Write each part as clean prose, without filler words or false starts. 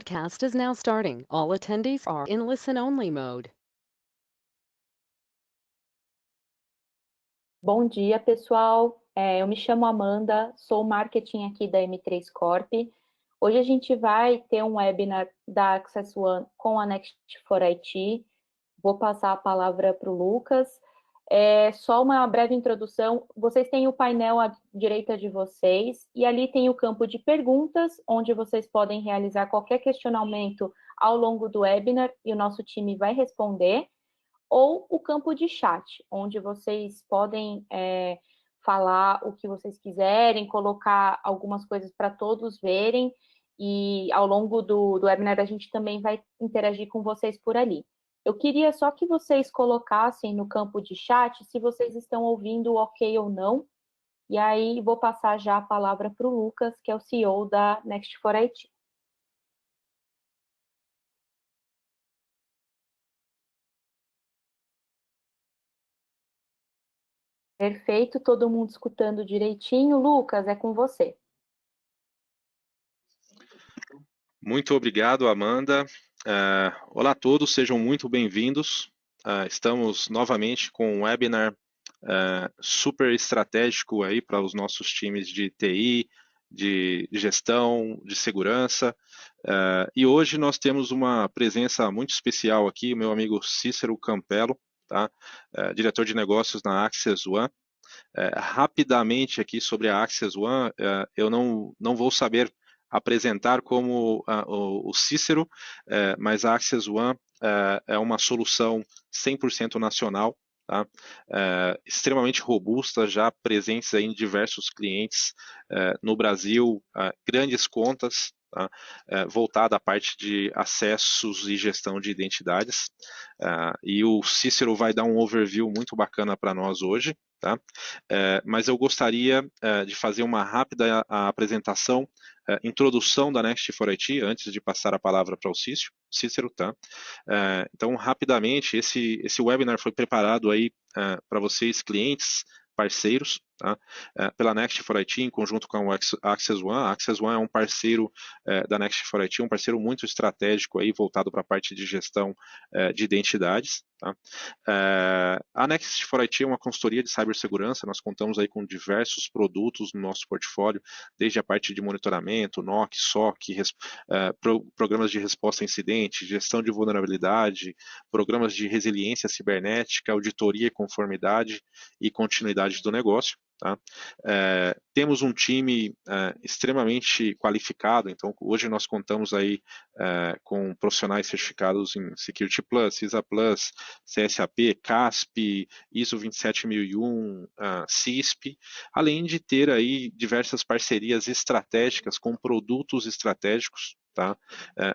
Cast is now starting. All attendees are in listen-only mode. Bom dia, pessoal. Eu me chamo Amanda, sou marketing aqui da M3 Corp. Hoje a gente vai ter um webinar da Access One com a Next for IT. Vou passar a palavra para o Lucas. Só uma breve introdução. Vocês têm o painel à direita de vocês e ali tem o campo de perguntas, onde vocês podem realizar qualquer questionamento ao longo do webinar e o nosso time vai responder, ou o campo de chat, onde vocês podem falar o que vocês quiserem, colocar algumas coisas para todos verem, e ao longo do webinar a gente também vai interagir com vocês por ali. Eu queria só que vocês colocassem no campo de chat se vocês estão ouvindo ok ou não, e aí vou passar já a palavra para o Lucas, que é o CEO da Next for IT. Perfeito, todo mundo escutando direitinho. Lucas, é com você. Muito obrigado, Amanda. Olá a todos, sejam muito bem-vindos. Estamos novamente com um webinar super estratégico aí para os nossos times de TI, de gestão, de segurança. E hoje nós temos uma presença muito especial aqui, o meu amigo Cícero Campello, tá? Diretor de negócios na Access One. Rapidamente aqui sobre a Access One, eu não vou saber apresentar como o Cícero, mas a Access One é uma solução 100% nacional, tá? Extremamente robusta, já presentes aí em diversos clientes no Brasil, grandes contas, tá? Voltada à parte de acessos e gestão de identidades. E o Cícero vai dar um overview muito bacana para nós hoje. Tá? Mas eu gostaria de fazer uma rápida apresentação, introdução da Next for IT, antes de passar a palavra para o Cícero. Tá? Então, rapidamente, esse webinar foi preparado aí para vocês, clientes, parceiros, tá? Pela Next for IT, em conjunto com o Access One. A Access One é um parceiro da Next for IT, um parceiro muito estratégico aí, voltado para a parte de gestão de identidades. Tá? A Next for IT é uma consultoria de cibersegurança. Nós contamos aí com diversos produtos no nosso portfólio, desde a parte de monitoramento, NOC, SOC, programas de resposta a incidente, gestão de vulnerabilidade, programas de resiliência cibernética, auditoria e conformidade e continuidade do negócio. Tá? Temos um time extremamente qualificado, então hoje nós contamos aí com profissionais certificados em Security Plus, CISA Plus, CSAP, CASP, ISO 27001, CISP, além de ter aí diversas parcerias estratégicas com produtos estratégicos, tá?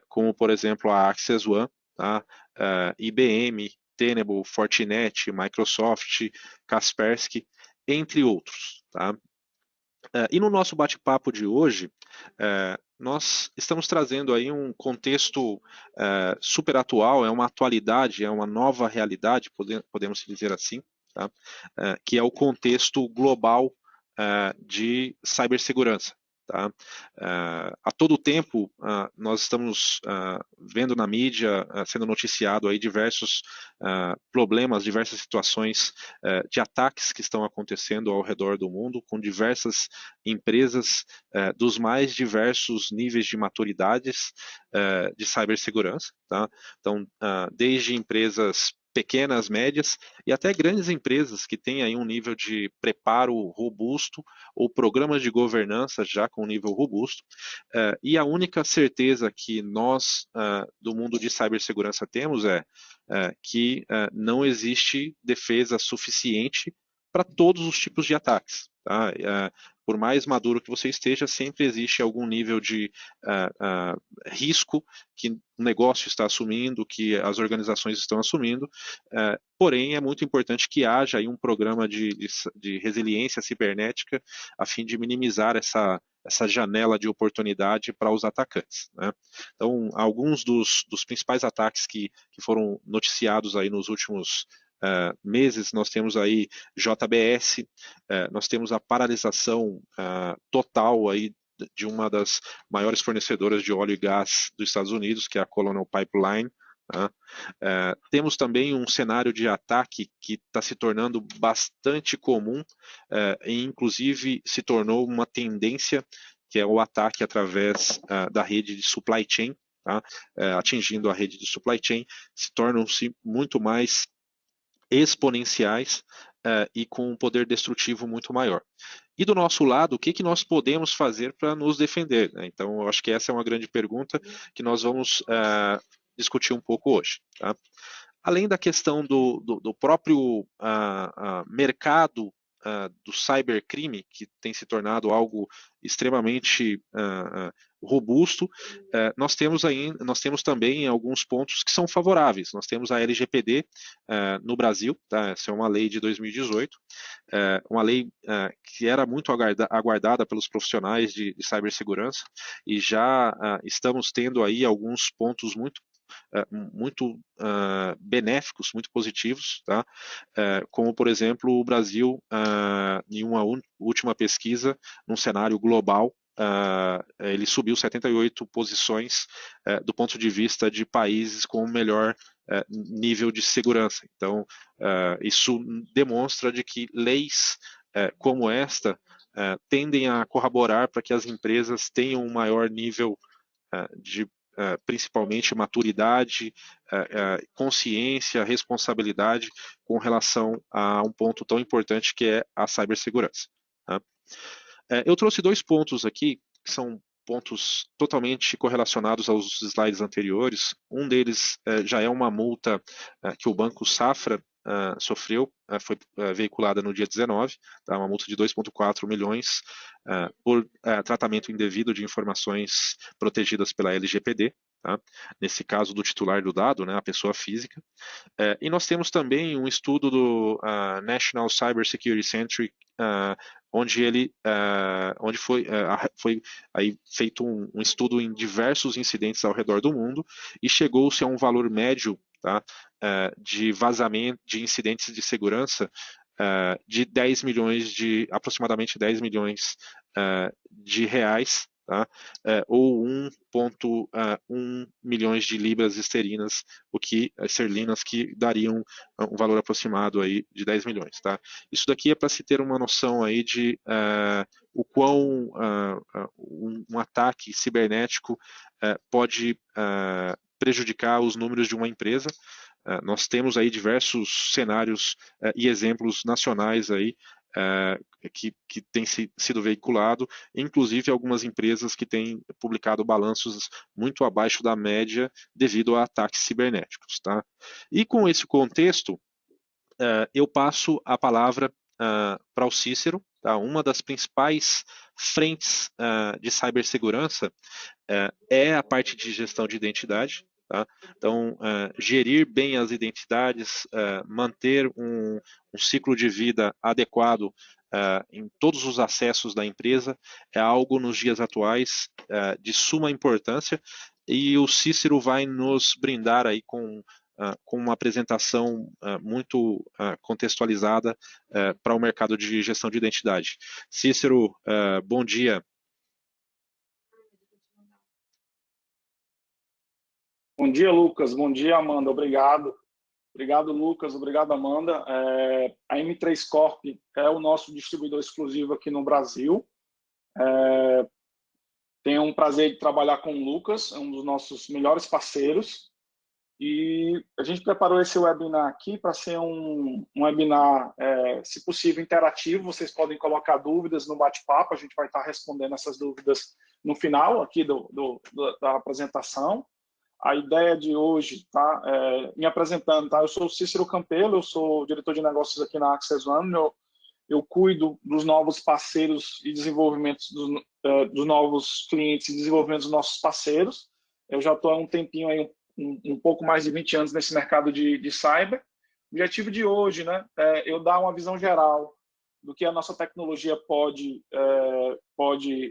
Como por exemplo a Access One, tá? IBM, Tenable, Fortinet, Microsoft, Kaspersky, entre outros. Tá? E no nosso bate-papo de hoje, nós estamos trazendo aí um contexto super atual, é uma atualidade, é uma nova realidade, podemos dizer assim, tá? Que é o contexto global de cibersegurança. Tá? A todo tempo, nós estamos vendo na mídia, sendo noticiado aí diversos problemas, diversas situações de ataques que estão acontecendo ao redor do mundo, com diversas empresas dos mais diversos níveis de maturidades de cibersegurança. Tá? Então, desde empresas pequenas, médias e até grandes empresas que têm aí um nível de preparo robusto ou programas de governança já com nível robusto. E a única certeza que nós do mundo de cibersegurança temos é que não existe defesa suficiente para todos os tipos de ataques. Tá? Por mais maduro que você esteja, sempre existe algum nível de risco que o negócio está assumindo, que as organizações estão assumindo, porém é muito importante que haja aí um programa de resiliência cibernética a fim de minimizar essa janela de oportunidade para os atacantes. Né? Então, alguns dos principais ataques que foram noticiados aí nos últimos meses, nós temos aí JBS, nós temos a paralisação total aí de uma das maiores fornecedoras de óleo e gás dos Estados Unidos, que é a Colonial Pipeline. Tá? Temos também um cenário de ataque que está se tornando bastante comum e inclusive se tornou uma tendência, que é o ataque através da rede de supply chain, tá? Atingindo a rede de supply chain, se tornam-se muito mais exponenciais e com um poder destrutivo muito maior. E do nosso lado, o que nós podemos fazer para nos defender? Né? Então, eu acho que essa é uma grande pergunta que nós vamos discutir um pouco hoje. Tá? Além da questão do próprio mercado do cybercrime, que tem se tornado algo extremamente robusto, nós temos também alguns pontos que são favoráveis. Nós temos a LGPD no Brasil, tá? Essa é uma lei de 2018, uma lei que era muito aguardada pelos profissionais de cibersegurança, e já estamos tendo aí alguns pontos muito benéficos, muito positivos, tá? Como, por exemplo, o Brasil, em uma última pesquisa, num cenário global, ele subiu 78 posições do ponto de vista de países com o melhor nível de segurança. Então, isso demonstra de que leis como esta tendem a corroborar para que as empresas tenham um maior nível de principalmente maturidade, consciência, responsabilidade com relação a um ponto tão importante que é a cibersegurança. Tá? Eu trouxe 2 pontos aqui, que são pontos totalmente correlacionados aos slides anteriores. Um deles já é uma multa que o Banco Safra sofreu, foi veiculada no dia 19, tá? Uma multa de 2,4 milhões por tratamento indevido de informações protegidas pela LGPD, tá? Nesse caso do titular do dado, né, a pessoa física. E nós temos também um estudo do National Cybersecurity Center, onde foi aí feito um estudo em diversos incidentes ao redor do mundo e chegou-se a um valor médio, tá, de vazamento, de incidentes de segurança de aproximadamente 10 milhões de reais, tá? Ou 1,1 milhões de libras esterlinas, que dariam um valor aproximado aí de 10 milhões. Tá? Isso daqui é para se ter uma noção aí de o quão um ataque cibernético pode prejudicar os números de uma empresa. Nós temos aí diversos cenários e exemplos nacionais aí que têm sido veiculados, inclusive algumas empresas que têm publicado balanços muito abaixo da média devido a ataques cibernéticos. Tá? E com esse contexto, eu passo a palavra para o Cícero. Tá? Uma das principais frentes de cibersegurança é a parte de gestão de identidade. Tá? Então, gerir bem as identidades, manter um ciclo de vida adequado em todos os acessos da empresa é algo nos dias atuais de suma importância, e o Cícero vai nos brindar aí com uma apresentação muito contextualizada para o mercado de gestão de identidade. Cícero, bom dia. Bom dia, Lucas. Bom dia, Amanda. Obrigado. Obrigado, Lucas. Obrigado, Amanda. A M3 Corp é o nosso distribuidor exclusivo aqui no Brasil. Tenho um prazer de trabalhar com o Lucas, é um dos nossos melhores parceiros. E a gente preparou esse webinar aqui para ser um webinar, se possível, interativo. Vocês podem colocar dúvidas no bate-papo. A gente vai estar respondendo essas dúvidas no final aqui da apresentação. A ideia de hoje, tá? Me apresentando, tá? Eu sou o Cícero Campelo, eu sou diretor de negócios aqui na Access One. Eu cuido dos novos parceiros e desenvolvimentos dos novos clientes e desenvolvimento dos nossos parceiros. Eu já estou há um tempinho aí, um pouco mais de 20 anos nesse mercado de cyber. O objetivo de hoje, né, é eu dar uma visão geral do que a nossa tecnologia pode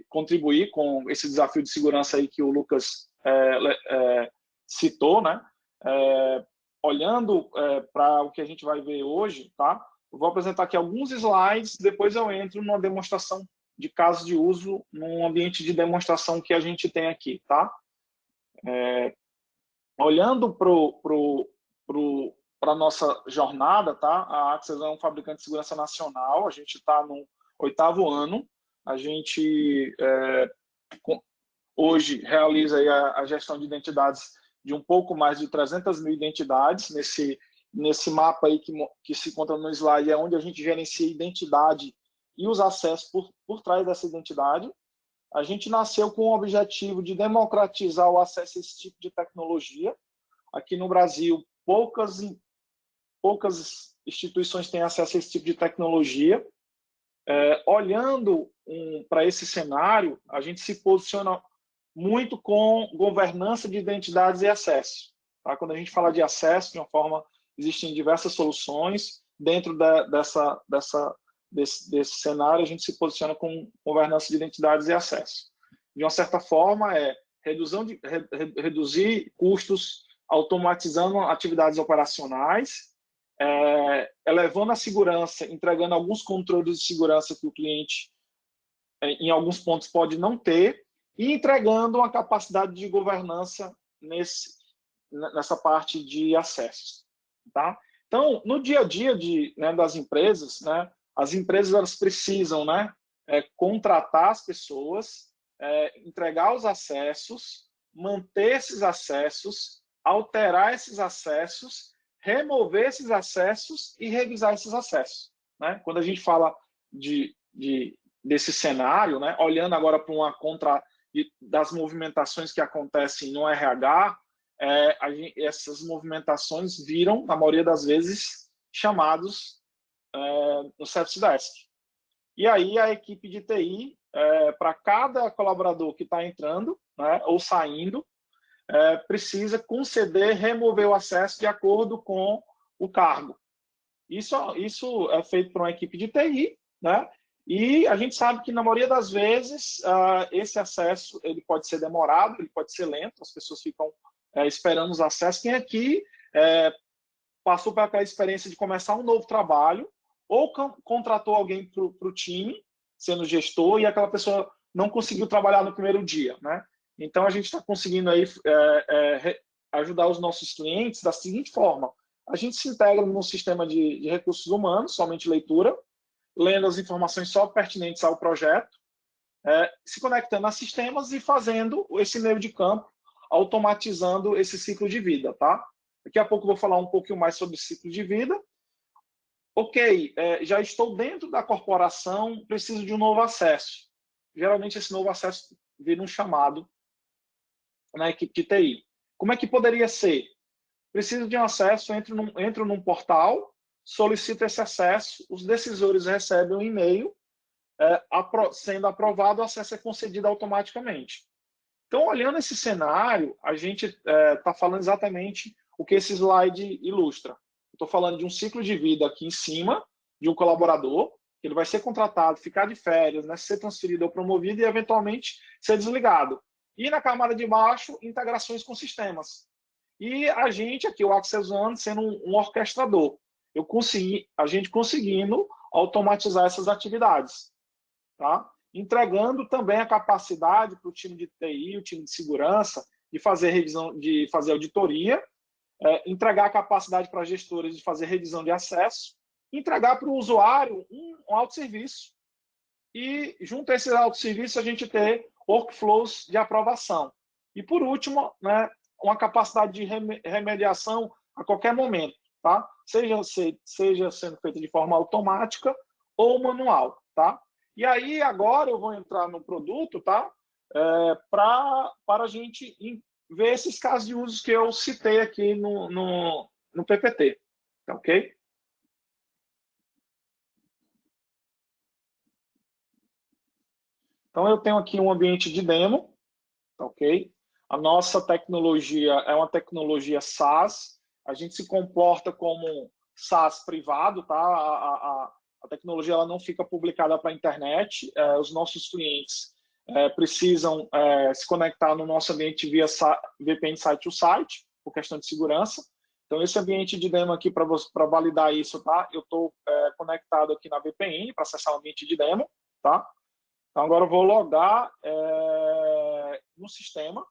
contribuir com esse desafio de segurança aí que o Lucas citou, né? Olhando para o que a gente vai ver hoje, tá? Eu vou apresentar aqui alguns slides, depois eu entro numa demonstração de casos de uso num ambiente de demonstração que a gente tem aqui, tá? Olhando para a nossa jornada, tá? A Axis é um fabricante de segurança nacional, a gente está no 8º ano, a gente hoje realiza aí a gestão de identidades de um pouco mais de 300 mil identidades. Nesse mapa aí que se encontra no slide é onde a gente gerencia a identidade e os acessos por trás dessa identidade. A gente nasceu com o objetivo de democratizar o acesso a esse tipo de tecnologia. Aqui no Brasil, poucas instituições têm acesso a esse tipo de tecnologia. Olhando para esse cenário, a gente se posiciona muito com governança de identidades e acesso. Tá? Quando a gente fala de acesso, de uma forma, existem diversas soluções. Dentro desse cenário, a gente se posiciona com governança de identidades e acesso. De uma certa forma, reduzir custos, automatizando atividades operacionais, elevando a segurança, entregando alguns controles de segurança que o cliente, em alguns pontos, pode não ter, e entregando uma capacidade de governança nessa parte de acessos. Tá? Então, no dia a dia das empresas, né, as empresas elas precisam, né, contratar as pessoas, entregar os acessos, manter esses acessos, alterar esses acessos, remover esses acessos e revisar esses acessos. Né? Quando a gente fala desse cenário, né, olhando agora para uma das movimentações que acontecem no RH, essas movimentações viram, na maioria das vezes, chamados no Service Desk. E aí a equipe de TI, para cada colaborador que está entrando, né, ou saindo, precisa conceder, remover o acesso de acordo com o cargo. Isso é feito por uma equipe de TI, né? E a gente sabe que, na maioria das vezes, esse acesso ele pode ser demorado, ele pode ser lento, as pessoas ficam esperando os acessos. Quem aqui passou por aquela experiência de começar um novo trabalho ou contratou alguém para o time, sendo gestor, e aquela pessoa não conseguiu trabalhar no primeiro dia, né? Então, a gente está conseguindo aí, ajudar os nossos clientes da seguinte forma: a gente se integra no sistema de recursos humanos, somente leitura, lendo as informações só pertinentes ao projeto, se conectando a sistemas e fazendo esse meio de campo, automatizando esse ciclo de vida, tá? Daqui a pouco eu vou falar um pouquinho mais sobre o ciclo de vida. Ok, já estou dentro da corporação, preciso de um novo acesso. Geralmente esse novo acesso vira um chamado na equipe de TI. Como é que poderia ser? Preciso de um acesso, entro num portal, solicito esse acesso, os decisores recebem um e-mail, sendo aprovado, o acesso é concedido automaticamente. Então, olhando esse cenário, a gente está falando exatamente o que esse slide ilustra. Estou falando de um ciclo de vida aqui em cima, de um colaborador, que ele vai ser contratado, ficar de férias, né, ser transferido ou promovido e, eventualmente, ser desligado. E na camada de baixo, integrações com sistemas. E a gente aqui, o Access One, sendo um orquestrador. A gente conseguindo automatizar essas atividades. Tá? Entregando também a capacidade para o time de TI, o time de segurança, de fazer revisão, de fazer auditoria, entregar a capacidade para gestores de fazer revisão de acesso, entregar para o usuário um autosserviço. E, junto a esses autosserviços, a gente ter workflows de aprovação. E, por último, né, uma capacidade de remediação a qualquer momento, tá? Seja sendo feita de forma automática ou manual, tá? E aí, agora eu vou entrar no produto, tá? Para a gente ver esses casos de uso que eu citei aqui no PPT, tá ok? Então, eu tenho aqui um ambiente de demo, tá ok? A nossa tecnologia é uma tecnologia SaaS, a gente se comporta como SaaS privado, tá? A tecnologia ela não fica publicada para a internet, os nossos clientes precisam se conectar no nosso ambiente via VPN site to site, por questão de segurança. Então, esse ambiente de demo aqui, para validar isso, tá? Eu estou conectado aqui na VPN para acessar o ambiente de demo, tá? Então, agora eu vou logar no sistema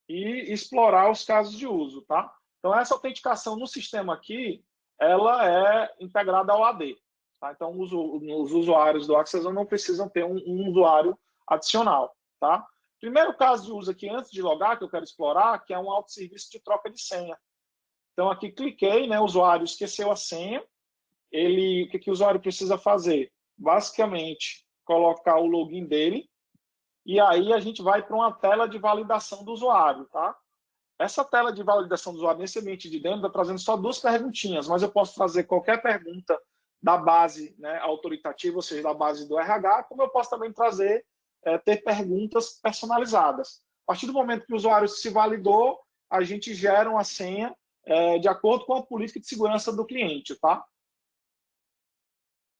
e explorar os casos de uso, tá? Então, essa autenticação no sistema aqui, ela é integrada ao AD. Tá? Então, os usuários do Access não precisam ter um usuário adicional, tá? Primeiro caso de uso aqui, antes de logar, que eu quero explorar, que é um autosserviço de troca de senha. Então, aqui cliquei, né? O usuário esqueceu a senha. O que o usuário precisa fazer? Basicamente, colocar o login dele. E aí a gente vai para uma tela de validação do usuário, tá? Essa tela de validação do usuário nesse ambiente de dentro está trazendo só 2 perguntinhas, mas eu posso fazer qualquer pergunta da base, né, autoritativa, ou seja, da base do RH, como eu posso também trazer, ter perguntas personalizadas. A partir do momento que o usuário se validou, a gente gera uma senha de acordo com a política de segurança do cliente, tá?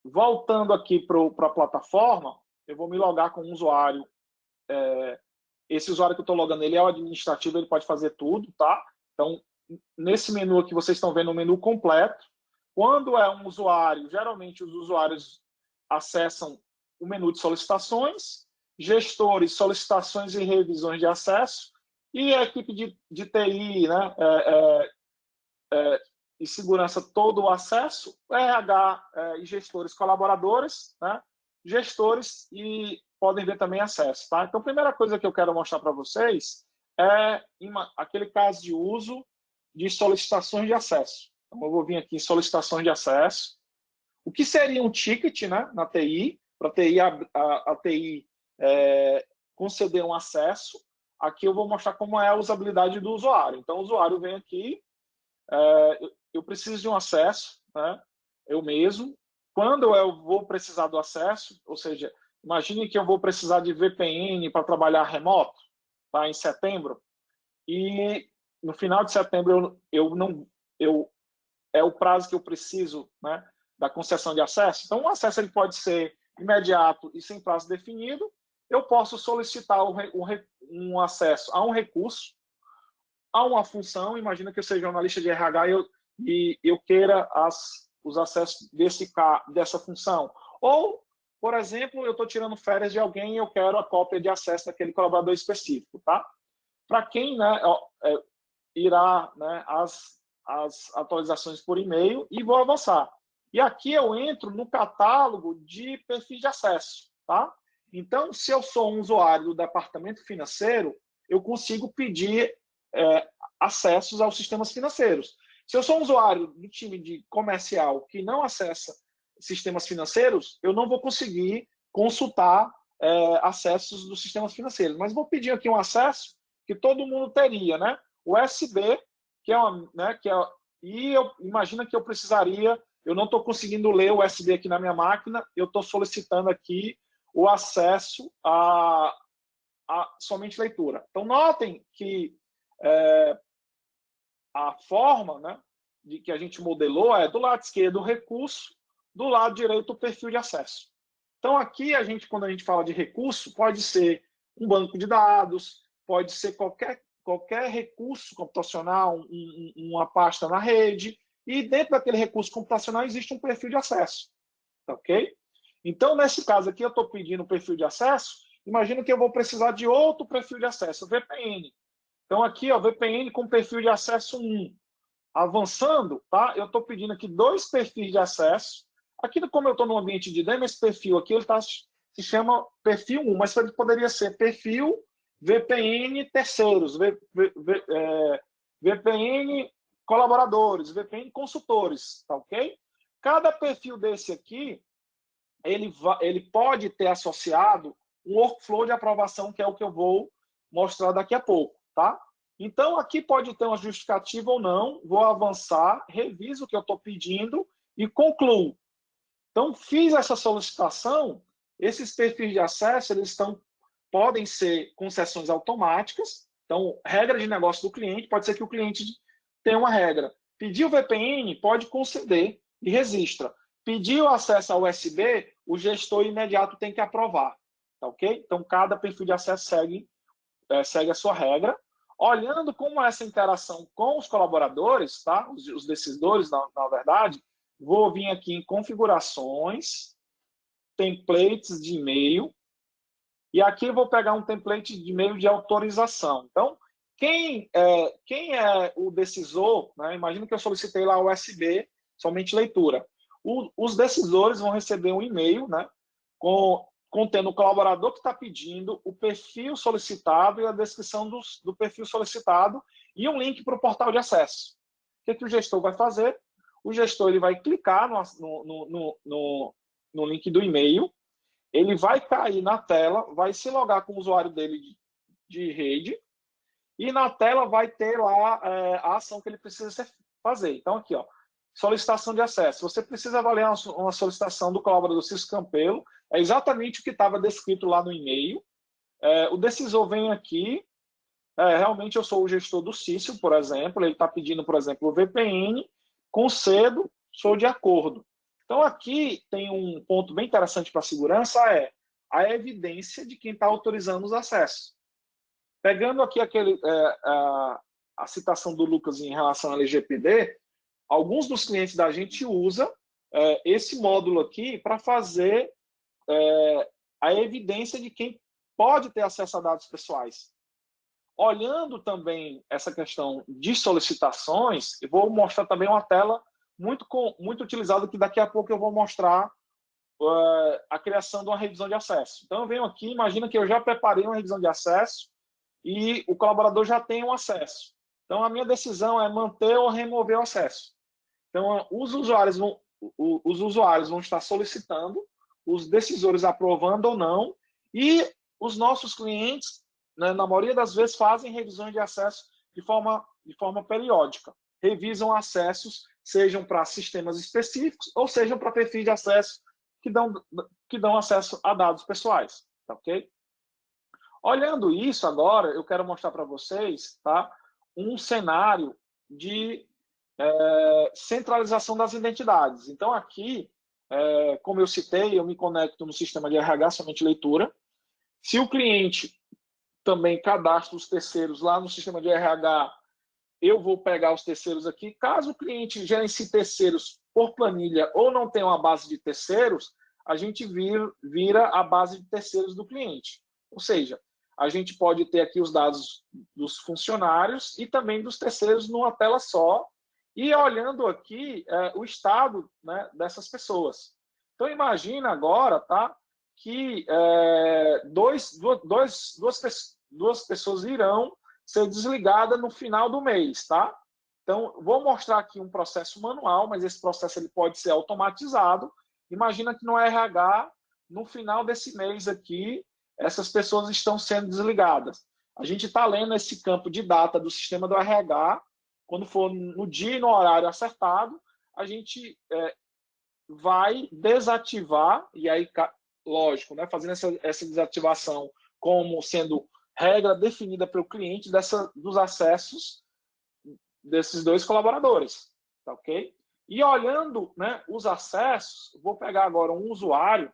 Voltando aqui para a plataforma, eu vou me logar com um usuário. Esse usuário que eu estou logando, ele é o administrativo, ele pode fazer tudo, tá? Então, nesse menu aqui, vocês estão vendo o menu completo. Quando é um usuário, geralmente os usuários acessam o menu de solicitações, gestores, solicitações e revisões de acesso, e a equipe de TI, né, e segurança, todo o acesso, RH e gestores colaboradores, né, gestores e podem ver também acesso. Tá? Então, a primeira coisa que eu quero mostrar para vocês é aquele caso de uso de solicitações de acesso. Então, eu vou vir aqui em solicitações de acesso. O que seria um ticket, né, na TI, para a TI conceder um acesso. Aqui eu vou mostrar como é a usabilidade do usuário. Então, o usuário vem aqui, eu preciso de um acesso, né, eu mesmo. Quando eu vou precisar do acesso, ou seja, imagine que eu vou precisar de VPN para trabalhar remoto, tá, em setembro, e no final de setembro é o prazo que eu preciso, né, da concessão de acesso. Então, o acesso ele pode ser imediato e sem prazo definido. Eu posso solicitar um acesso a um recurso, a uma função. Imagina que eu seja jornalista de RH e eu queira os acessos dessa função. Ou, por exemplo, eu estou tirando férias de alguém e eu quero a cópia de acesso daquele colaborador específico, tá? Para quem, né, irá, né, as atualizações por e-mail e vou avançar. E aqui eu entro no catálogo de perfis de acesso, tá? Então, se eu sou um usuário do departamento financeiro, eu consigo pedir acessos aos sistemas financeiros. Se eu sou um usuário do time de comercial que não acessa sistemas financeiros, eu não vou conseguir consultar acessos dos sistemas financeiros. Mas vou pedir aqui um acesso que todo mundo teria, né? USB, e eu imagino que eu precisaria, eu não estou conseguindo ler o USB aqui na minha máquina, eu estou solicitando aqui o acesso a somente leitura. Então, notem que a forma, né, de que a gente modelou é do lado esquerdo o recurso, do lado direito o perfil de acesso. Então, aqui, quando a gente fala de recurso, pode ser um banco de dados, pode ser qualquer recurso computacional, uma pasta na rede, e dentro daquele recurso computacional existe um perfil de acesso. Tá, ok? Então, nesse caso aqui, eu estou pedindo um perfil de acesso, imagino que eu vou precisar de outro perfil de acesso, VPN. Então, aqui, ó, VPN com perfil de acesso 1. Avançando, tá? Eu estou pedindo aqui 2 perfis de acesso. Aqui, como eu estou no ambiente de demo, esse perfil aqui ele se chama perfil 1, mas ele poderia ser perfil VPN terceiros, VPN colaboradores, VPN consultores, tá ok? Cada perfil desse aqui, ele pode ter associado um workflow de aprovação, que é o que eu vou mostrar daqui a pouco, tá? Então, aqui pode ter uma justificativa ou não, vou avançar, reviso o que eu estou pedindo e concluo. Então, fiz essa solicitação, esses perfis de acesso, podem ser concessões automáticas. Então, regra de negócio do cliente, pode ser que o cliente tenha uma regra. Pediu VPN, pode conceder e registra. Pediu acesso ao USB, o gestor imediato tem que aprovar. Tá, ok? Então, cada perfil de acesso segue a sua regra. Olhando como essa interação com os colaboradores, tá? Os decisores, na verdade, vou vir aqui em configurações, templates de e-mail, E aqui eu vou pegar um template de e-mail de autorização. Então, quem é o decisor, né? Imagina que eu solicitei lá o USB, somente leitura. Os decisores vão receber um e-mail, né, contendo o colaborador que está pedindo, o perfil solicitado e a descrição do perfil solicitado e um link para o portal de acesso. O que o gestor vai fazer? O gestor ele vai clicar no link do e-mail, ele vai cair na tela, vai se logar com o usuário dele de rede e na tela vai ter lá a ação que ele precisa fazer. Então, aqui, ó, solicitação de acesso. Você precisa avaliar uma solicitação do colaborador Cisco Campelo, é exatamente o que estava descrito lá no e-mail. O decisor vem aqui, realmente eu sou o gestor do Cício, por exemplo, ele está pedindo, por exemplo, o VPN, concedo, sou de acordo. Então, aqui tem um ponto bem interessante para a segurança, a evidência de quem está autorizando os acessos. Pegando aqui a citação do Lucas em relação ao LGPD, alguns dos clientes da gente usa esse módulo aqui para fazer a evidência de quem pode ter acesso a dados pessoais. Olhando também essa questão de solicitações, eu vou mostrar também uma tela muito utilizada, que daqui a pouco eu vou mostrar a criação de uma revisão de acesso. Então, eu venho aqui, imagina que eu já preparei uma revisão de acesso e o colaborador já tem um acesso. Então, a minha decisão é manter ou remover o acesso. Então, os usuários vão estar solicitando, os decisores aprovando ou não, e os nossos clientes, né, na maioria das vezes, fazem revisões de acesso de forma periódica. Revisam acessos, sejam para sistemas específicos ou sejam para perfis de acesso que dão acesso a dados pessoais. Tá, ok? Olhando isso agora, eu quero mostrar para vocês, tá, um cenário de centralização das identidades. Então, aqui, como eu citei, eu me conecto no sistema de RH, somente leitura. Se o cliente também cadastra os terceiros lá no sistema de RH, eu vou pegar os terceiros aqui. Caso o cliente gerencie terceiros por planilha ou não tenha uma base de terceiros, a gente vira a base de terceiros do cliente. Ou seja, a gente pode ter aqui os dados dos funcionários e também dos terceiros numa tela só, e olhando aqui o estado, né, dessas pessoas. Então, imagina agora, tá, que duas pessoas irão ser desligadas no final do mês, tá? Então, vou mostrar aqui um processo manual, mas esse processo ele pode ser automatizado. Imagina que no RH, no final desse mês aqui, essas pessoas estão sendo desligadas. A gente está lendo esse campo de data do sistema do RH, quando for no dia e no horário acertado, a gente vai desativar, e aí, lógico, né, fazendo essa desativação como sendo regra definida pelo cliente dos acessos desses dois colaboradores, tá, ok? E olhando, né, os acessos, vou pegar agora um usuário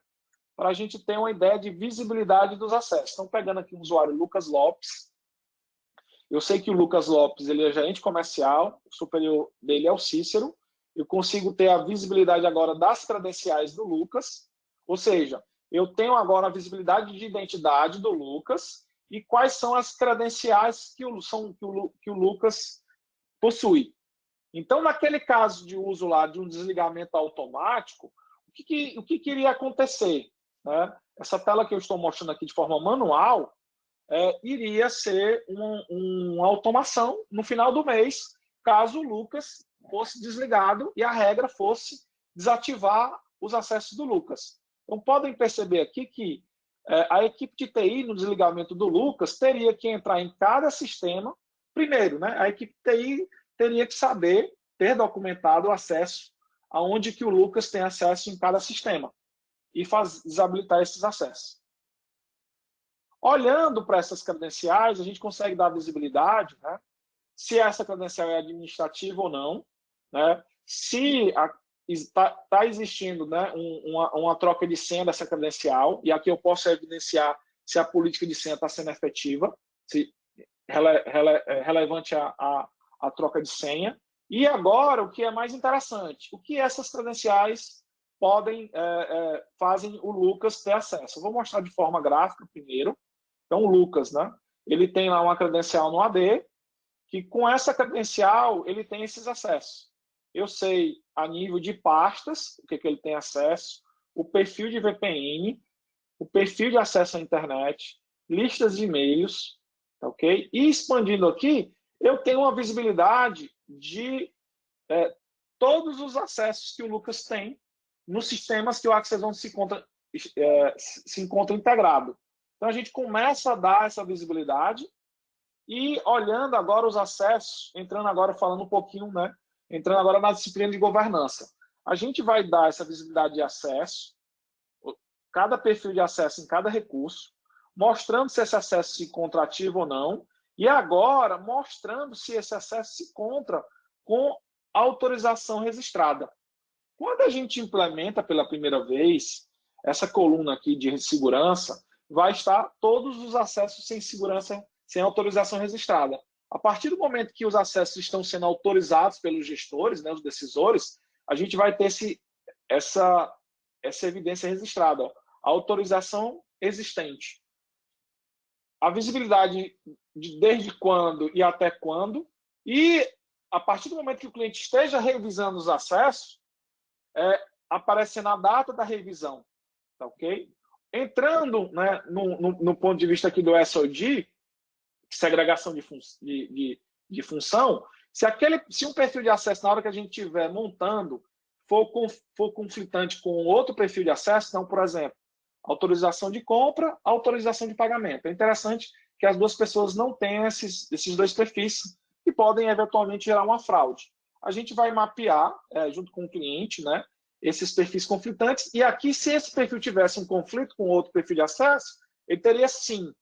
para a gente ter uma ideia de visibilidade dos acessos. Então, pegando aqui o usuário Lucas Lopes. Eu sei que o Lucas Lopes ele é gerente comercial, o superior dele é o Cícero. Eu consigo ter a visibilidade agora das credenciais do Lucas, ou seja, eu tenho agora a visibilidade de identidade do Lucas e quais são as credenciais que o Lucas possui. Então, naquele caso de uso lá de um desligamento automático, o que iria acontecer? Né? Essa tela que eu estou mostrando aqui de forma manual iria ser uma automação no final do mês, caso o Lucas fosse desligado e a regra fosse desativar os acessos do Lucas. Então, podem perceber aqui que a equipe de TI, no desligamento do Lucas, teria que entrar em cada sistema. Primeiro, né, a equipe de TI teria que saber, ter documentado o acesso aonde que o Lucas tem acesso em cada sistema e desabilitar esses acessos. Olhando para essas credenciais, a gente consegue dar visibilidade, né, se essa credencial é administrativa ou não, né, se está existindo, né, uma troca de senha dessa credencial, e aqui eu posso evidenciar se a política de senha está sendo efetiva, se relevante a troca de senha. E agora, o que é mais interessante, o que essas credenciais podem fazem o Lucas ter acesso. Eu vou mostrar de forma gráfica primeiro. Então, o Lucas, né? Ele tem lá uma credencial no AD, que com essa credencial ele tem esses acessos. Eu sei a nível de pastas, o que ele tem acesso, o perfil de VPN, o perfil de acesso à internet, listas de e-mails, ok? E expandindo aqui, eu tenho uma visibilidade de todos os acessos que o Lucas tem nos sistemas que o Access One se encontra integrado. Então, a gente começa a dar essa visibilidade e olhando agora os acessos, entrando agora falando um pouquinho, né? Entrando agora na disciplina de governança. A gente vai dar essa visibilidade de acesso, cada perfil de acesso em cada recurso, mostrando se esse acesso se encontra ativo ou não, e agora mostrando se esse acesso se encontra com autorização registrada. Quando a gente implementa pela primeira vez, essa coluna aqui de segurança vai estar todos os acessos sem segurança, sem autorização registrada. A partir do momento que os acessos estão sendo autorizados pelos gestores, né, os decisores, a gente vai ter essa evidência registrada, ó, a autorização existente. A visibilidade de desde quando e até quando, e a partir do momento que o cliente esteja revisando os acessos, aparecendo a data da revisão, tá ok? Entrando, né, no ponto de vista aqui do SOD, segregação de função, se um perfil de acesso, na hora que a gente estiver montando, for conflitante com outro perfil de acesso, então, por exemplo, autorização de compra, autorização de pagamento. É interessante que as duas pessoas não tenham esses dois perfis que podem eventualmente gerar uma fraude. A gente vai mapear, junto com o cliente, né, esses perfis conflitantes, e aqui, se esse perfil tivesse um conflito com outro perfil de acesso, ele teria sim.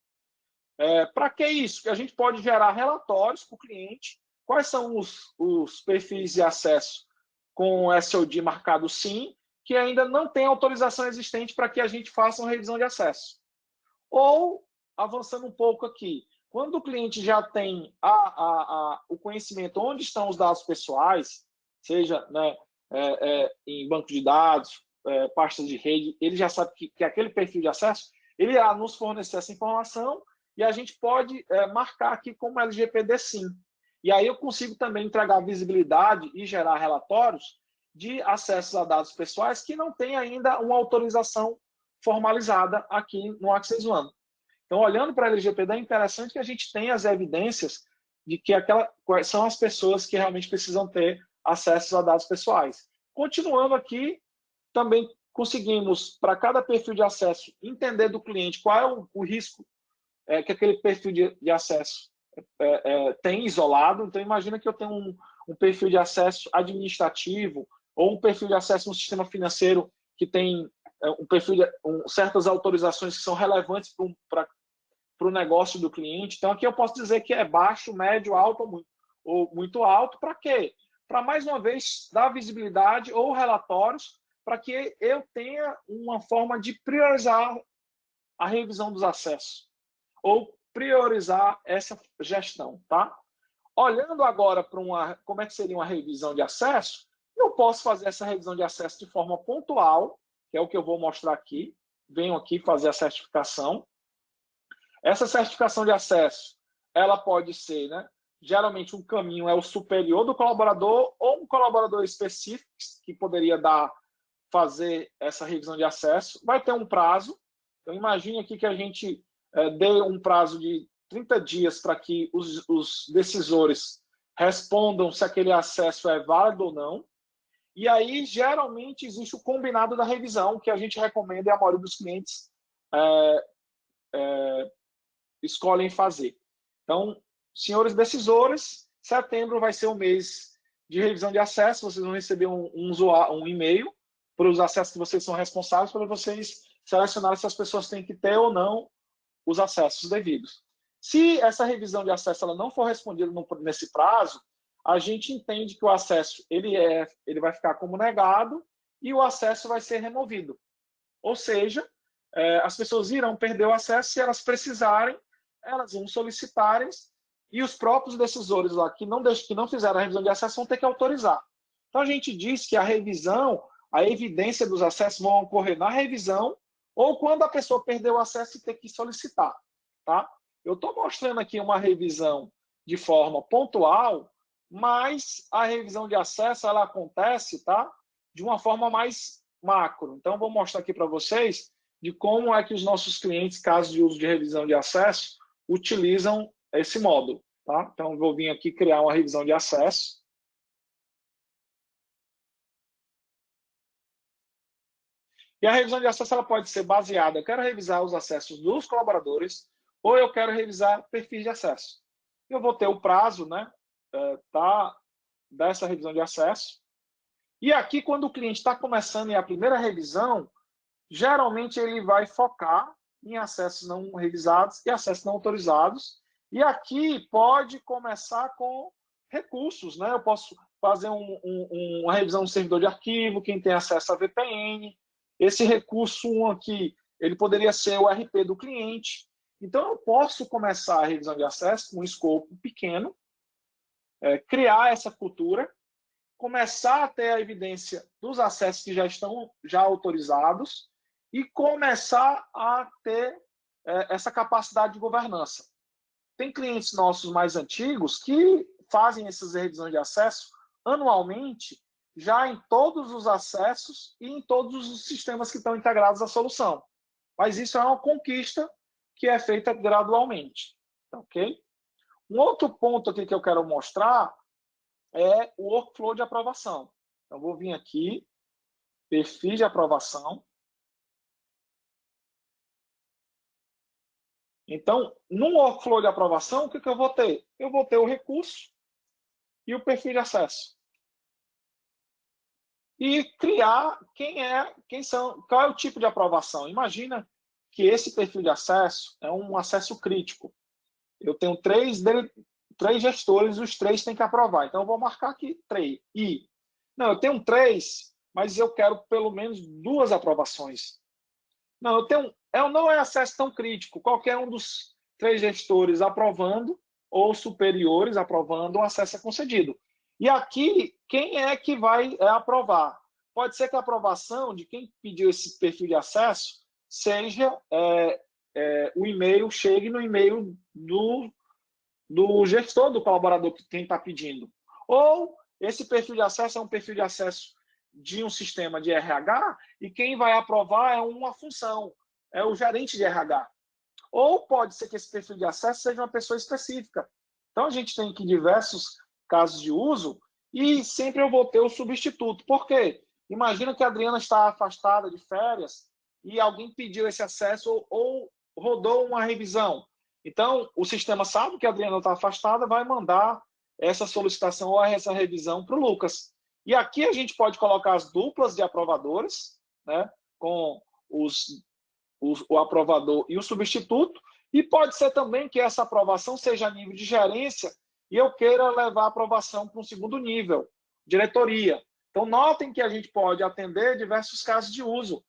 Para que isso? Que a gente pode gerar relatórios para o cliente, quais são os perfis de acesso com SOD marcado sim, que ainda não tem autorização existente para que a gente faça uma revisão de acesso. Ou, avançando um pouco aqui, quando o cliente já tem o conhecimento onde estão os dados pessoais, seja, né, em banco de dados, pastas de rede, ele já sabe que aquele perfil de acesso, ele irá nos fornecer essa informação e a gente pode marcar aqui como LGPD sim. E aí eu consigo também entregar visibilidade e gerar relatórios de acessos a dados pessoais que não tem ainda uma autorização formalizada aqui no Access One. Então, olhando para a LGPD, é interessante que a gente tenha as evidências de que quais são as pessoas que realmente precisam ter acesso a dados pessoais. Continuando aqui, também conseguimos, para cada perfil de acesso, entender do cliente qual é o risco que aquele perfil de acesso tem isolado. Então, imagina que eu tenho um perfil de acesso administrativo ou um perfil de acesso no sistema financeiro que tem um perfil certas autorizações que são relevantes para o negócio do cliente. Então, aqui eu posso dizer que é baixo, médio, alto ou muito alto. Para quê? Para, mais uma vez, dar visibilidade ou relatórios para que eu tenha uma forma de priorizar a revisão dos acessos ou priorizar essa gestão, tá? Olhando agora para como é que seria uma revisão de acesso, eu posso fazer essa revisão de acesso de forma pontual, que é o que eu vou mostrar aqui. Venho aqui fazer a certificação. Essa certificação de acesso, ela pode ser, né? Geralmente um caminho é o superior do colaborador ou um colaborador específico que poderia fazer essa revisão de acesso. Vai ter um prazo. Então, imagine aqui que a gente dê um prazo de 30 dias para que os decisores respondam se aquele acesso é válido ou não. E aí, geralmente, existe o combinado da revisão, que a gente recomenda e a maioria dos clientes escolhem fazer. Então, senhores decisores, setembro vai ser o mês de revisão de acesso, vocês vão receber um e-mail para os acessos que vocês são responsáveis, para vocês selecionarem se as pessoas têm que ter ou não os acessos devidos. Se essa revisão de acesso ela não for respondida nesse prazo, a gente entende que o acesso ele vai ficar como negado e o acesso vai ser removido. Ou seja, as pessoas irão perder o acesso se elas precisarem, elas vão solicitarem e os próprios decisores lá que não fizeram a revisão de acesso vão ter que autorizar. Então, a gente diz que a revisão, a evidência dos acessos vão ocorrer na revisão ou quando a pessoa perdeu o acesso e ter que solicitar. Tá? Eu estou mostrando aqui uma revisão de forma pontual, mas a revisão de acesso ela acontece, tá, de uma forma mais macro. Então, vou mostrar aqui para vocês de como é que os nossos clientes, casos de uso de revisão de acesso, utilizam esse módulo. Tá? Então, vou vir aqui criar uma revisão de acesso. E a revisão de acesso ela pode ser baseada, eu quero revisar os acessos dos colaboradores ou eu quero revisar perfis de acesso. Eu vou ter o prazo, né, dessa revisão de acesso. E aqui, quando o cliente está começando em a primeira revisão, geralmente ele vai focar em acessos não revisados e acessos não autorizados. E aqui pode começar com recursos, né? Eu posso fazer uma revisão do servidor de arquivo, quem tem acesso a VPN. Esse recurso 1 aqui, ele poderia ser o RP do cliente. Então, eu posso começar a revisão de acesso com um escopo pequeno, criar essa cultura, começar a ter a evidência dos acessos que já estão autorizados e começar a ter essa capacidade de governança. Tem clientes nossos mais antigos que fazem essas revisões de acesso anualmente, já em todos os acessos e em todos os sistemas que estão integrados à solução. Mas isso é uma conquista que é feita gradualmente. Ok? Um outro ponto aqui que eu quero mostrar é o workflow de aprovação. Então, vou vir aqui, perfil de aprovação. Então, no workflow de aprovação, o que eu vou ter? Eu vou ter o recurso e o perfil de acesso. E criar qual é o tipo de aprovação. Imagina que esse perfil de acesso é um acesso crítico. Eu tenho três gestores, os 3 têm que aprovar. Então, eu vou marcar aqui 3. Não, eu tenho 3, mas eu quero pelo menos 2 aprovações. Não, não é acesso tão crítico. Qualquer um dos 3 gestores aprovando ou superiores aprovando, o acesso é concedido. E aqui, quem é que vai aprovar? Pode ser que a aprovação de quem pediu esse perfil de acesso seja o e-mail, chegue no e-mail do gestor, do colaborador, quem está pedindo. Ou esse perfil de acesso é um perfil de acesso de um sistema de RH e quem vai aprovar é uma função, é o gerente de RH. Ou pode ser que esse perfil de acesso seja uma pessoa específica. Então, a gente tem aqui diversos casos de uso e sempre eu vou ter o substituto. Por quê? Imagina que a Adriana está afastada de férias e alguém pediu esse acesso ou rodou uma revisão. Então, o sistema sabe que a Adriana está afastada, vai mandar essa solicitação ou essa revisão para o Lucas. E aqui a gente pode colocar as duplas de aprovadores, né, com o aprovador e o substituto, e pode ser também que essa aprovação seja a nível de gerência e eu queira levar a aprovação para um segundo nível, diretoria. Então, notem que a gente pode atender diversos casos de uso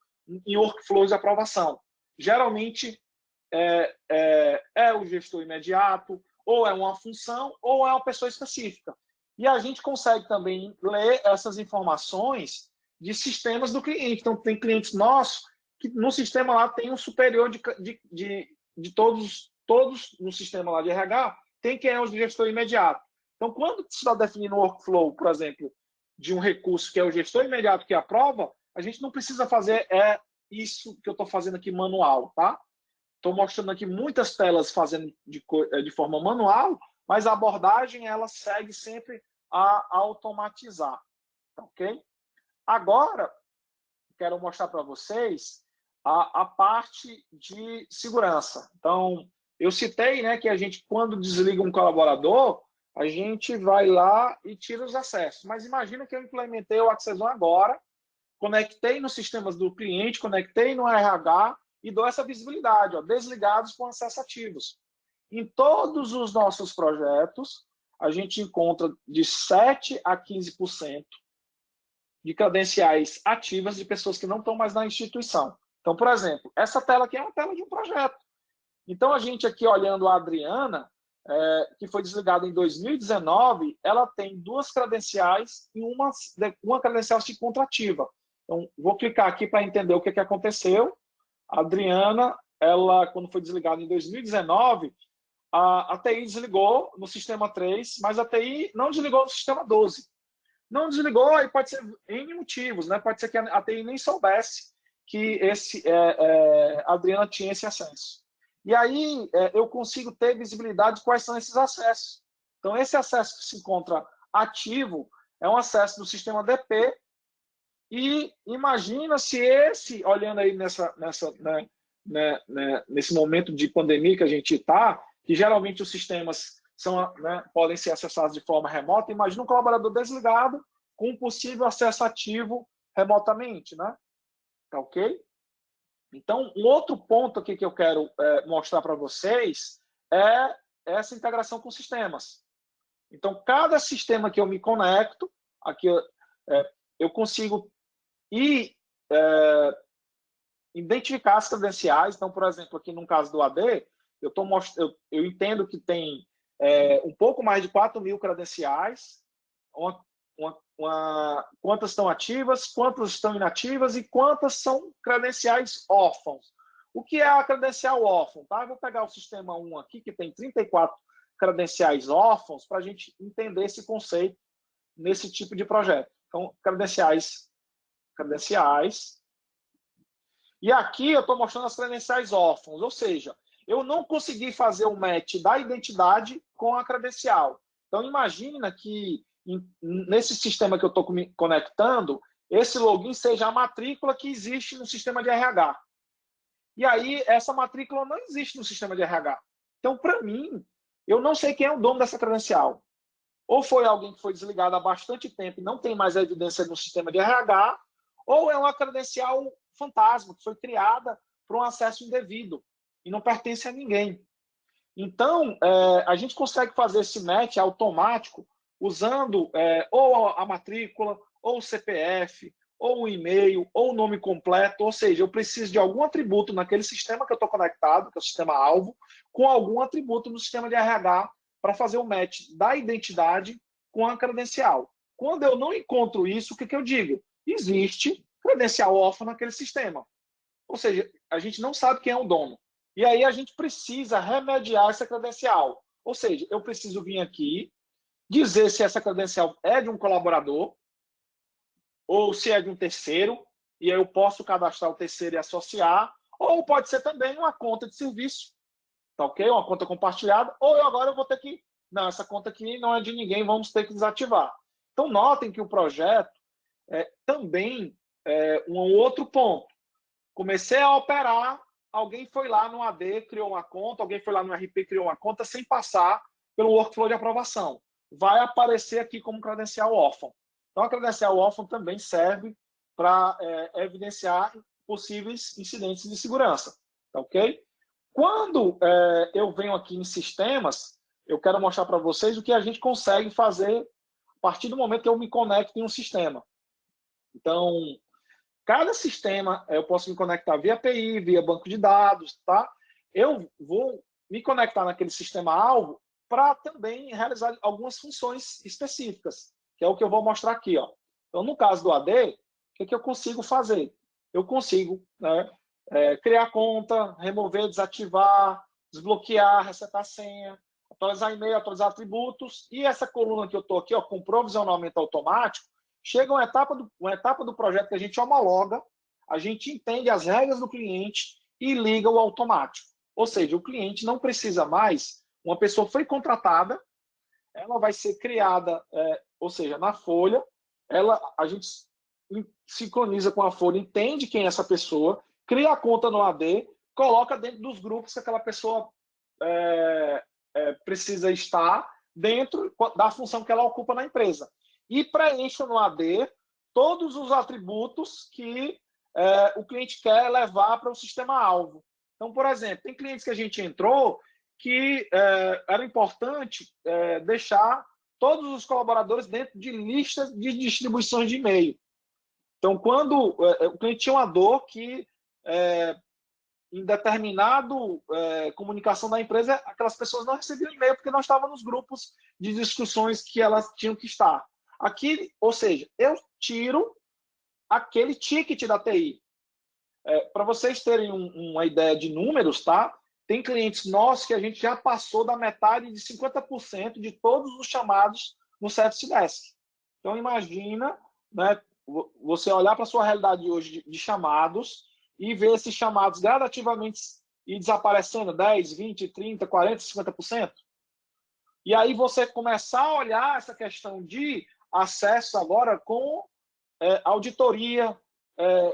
em workflows de aprovação. Geralmente, é o gestor imediato, ou é uma função, ou é uma pessoa específica. E a gente consegue também ler essas informações de sistemas do cliente. Então, tem clientes nossos que no sistema lá tem um superior de todos no sistema lá de RH, tem quem é o gestor imediato. Então, quando você está definindo o workflow, por exemplo, de um recurso que é o gestor imediato que aprova, a gente não precisa fazer isso que eu estou fazendo aqui manual, tá? Estou mostrando aqui muitas telas fazendo de forma manual, mas a abordagem ela segue sempre a automatizar, ok? Agora, quero mostrar para vocês a parte de segurança. Então, eu citei, né, que a gente, quando desliga um colaborador, a gente vai lá e tira os acessos. Mas imagina que eu implementei o Access One agora, conectei nos sistemas do cliente, conectei no RH e dou essa visibilidade, ó, desligados com acesso ativos. Em todos os nossos projetos, a gente encontra de 7% a 15% de credenciais ativas de pessoas que não estão mais na instituição. Então, por exemplo, essa tela aqui é uma tela de um projeto. Então, a gente aqui olhando a Adriana, que foi desligada em 2019, ela tem 2 credenciais e uma credencial contrativa. Então, vou clicar aqui para entender o que aconteceu. A Adriana, ela, quando foi desligada em 2019, a TI desligou no sistema 3, mas a TI não desligou no sistema 12. Não desligou, e pode ser N motivos, né? Pode ser que a TI nem soubesse que a Adriana tinha esse acesso. E aí eu consigo ter visibilidade de quais são esses acessos. Então, esse acesso que se encontra ativo é um acesso do sistema DP, e imagina se esse, olhando aí nesse momento de pandemia que a gente está, que geralmente os sistemas podem ser acessados de forma remota, imagina um colaborador desligado com um possível acesso ativo remotamente, né? Tá ok? Então, um outro ponto aqui que eu quero mostrar para vocês é essa integração com sistemas. Então, cada sistema que eu me conecto, aqui eu consigo identificar as credenciais. Então, por exemplo, aqui no caso do AD, eu entendo que tem um pouco mais de 4.000 credenciais, quantas estão ativas, quantas estão inativas e quantas são credenciais órfãos. O que é a credencial órfã? Tá? Eu vou pegar o sistema 1 aqui, que tem 34 credenciais órfãos, para a gente entender esse conceito nesse tipo de projeto. Então, credenciais. E aqui eu estou mostrando as credenciais órfãos, ou seja, eu não consegui fazer o match da identidade com a credencial. Então, imagina que nesse sistema que eu estou me conectando, esse login seja a matrícula que existe no sistema de RH. E aí, essa matrícula não existe no sistema de RH. Então, para mim, eu não sei quem é o dono dessa credencial. Ou foi alguém que foi desligado há bastante tempo e não tem mais evidência no sistema de RH, ou é uma credencial fantasma, que foi criada para um acesso indevido e não pertence a ninguém. Então, a gente consegue fazer esse match automático usando ou a matrícula, ou o CPF, ou o e-mail, ou o nome completo. Ou seja, eu preciso de algum atributo naquele sistema que eu estou conectado, que é o sistema-alvo, com algum atributo no sistema de RH para fazer o match da identidade com a credencial. Quando eu não encontro isso, o que eu digo? Existe credencial órfã naquele sistema. Ou seja, a gente não sabe quem é o dono. E aí a gente precisa remediar essa credencial. Ou seja, eu preciso vir aqui, dizer se essa credencial é de um colaborador ou se é de um terceiro, e aí eu posso cadastrar o terceiro e associar, ou pode ser também uma conta de serviço, tá ok? Uma conta compartilhada, ou agora eu vou ter que... Não, essa conta aqui não é de ninguém, vamos ter que desativar. Então, notem que o projeto também um outro ponto. Comecei a operar, alguém foi lá no AD, criou uma conta, alguém foi lá no RP, criou uma conta, sem passar pelo workflow de aprovação. Vai aparecer aqui como credencial órfão. Então, a credencial órfã também serve para evidenciar possíveis incidentes de segurança. Tá ok? Quando eu venho aqui em sistemas, eu quero mostrar para vocês o que a gente consegue fazer a partir do momento que eu me conecto em um sistema. Então, cada sistema, eu posso me conectar via API, via banco de dados, tá? Eu vou me conectar naquele sistema-alvo para também realizar algumas funções específicas, que é o que eu vou mostrar aqui, ó. Então, no caso do AD, o que eu consigo fazer? Eu consigo criar conta, remover, desativar, desbloquear, resetar a senha, atualizar e-mail, atualizar atributos, e essa coluna que eu estou aqui, ó, com provisionamento automático, chega uma etapa do projeto que a gente homologa, a gente entende as regras do cliente e liga o automático. Ou seja, o cliente não precisa mais, uma pessoa foi contratada, ela vai ser criada, ou seja, na folha, a gente sincroniza com a folha, entende quem é essa pessoa, cria a conta no AD, coloca dentro dos grupos que aquela pessoa precisa estar dentro da função que ela ocupa na empresa. E preenche no AD todos os atributos que o cliente quer levar para o sistema-alvo. Então, por exemplo, tem clientes que a gente entrou que era importante deixar todos os colaboradores dentro de listas de distribuições de e-mail. Então, quando o cliente tinha uma dor que em determinado comunicação da empresa, aquelas pessoas não recebiam e-mail porque não estavam nos grupos de discussões que elas tinham que estar. Aqui, ou seja, eu tiro aquele ticket da TI. Para vocês terem uma ideia de números, tá? Tem clientes nossos que a gente já passou da metade de 50% de todos os chamados no Service Desk. Então, imagina, né, você olhar para a sua realidade hoje de chamados e ver esses chamados gradativamente ir desaparecendo 10, 20, 30, 40, 50%. E aí você começar a olhar essa questão de acesso agora com auditoria,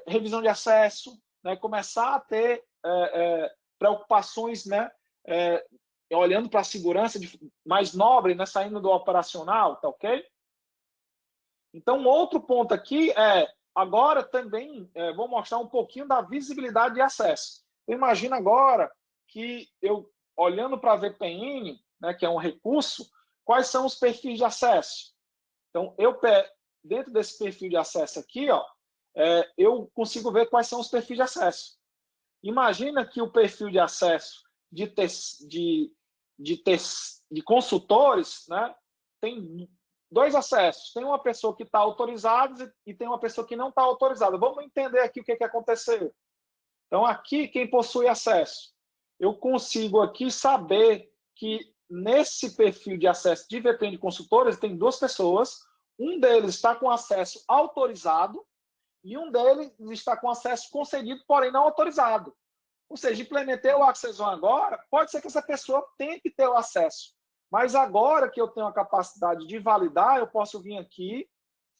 revisão de acesso, né, começar a ter preocupações, né, olhando para a segurança mais nobre, né, saindo do operacional, tá ok? Então, outro ponto aqui agora também vou mostrar um pouquinho da visibilidade de acesso. Então, imagina agora que eu, olhando para a VPN, né, que é um recurso, quais são os perfis de acesso? Então, dentro desse perfil de acesso aqui, ó, eu consigo ver quais são os perfis de acesso. Imagina que o perfil de acesso de consultores, né, tem dois acessos. Tem uma pessoa que está autorizada e tem uma pessoa que não está autorizada. Vamos entender aqui o que aconteceu. Então, aqui, quem possui acesso? Eu consigo aqui saber que nesse perfil de acesso de VPN de consultores tem duas pessoas. Um deles está com acesso autorizado e um deles está com acesso concedido, porém não autorizado. Ou seja, implementei o Access One agora, pode ser que essa pessoa tenha que ter o acesso. Mas agora que eu tenho a capacidade de validar, eu posso vir aqui,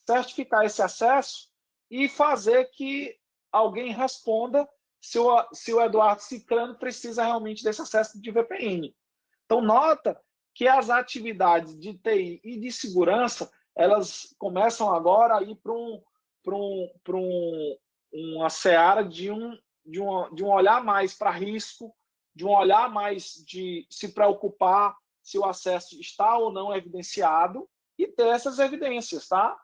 certificar esse acesso e fazer que alguém responda se o Eduardo Ciclano precisa realmente desse acesso de VPN. Então, nota que as atividades de TI e de segurança, elas começam agora a ir para uma seara de um olhar mais para risco, de um olhar mais de se preocupar se o acesso está ou não evidenciado e ter essas evidências, tá?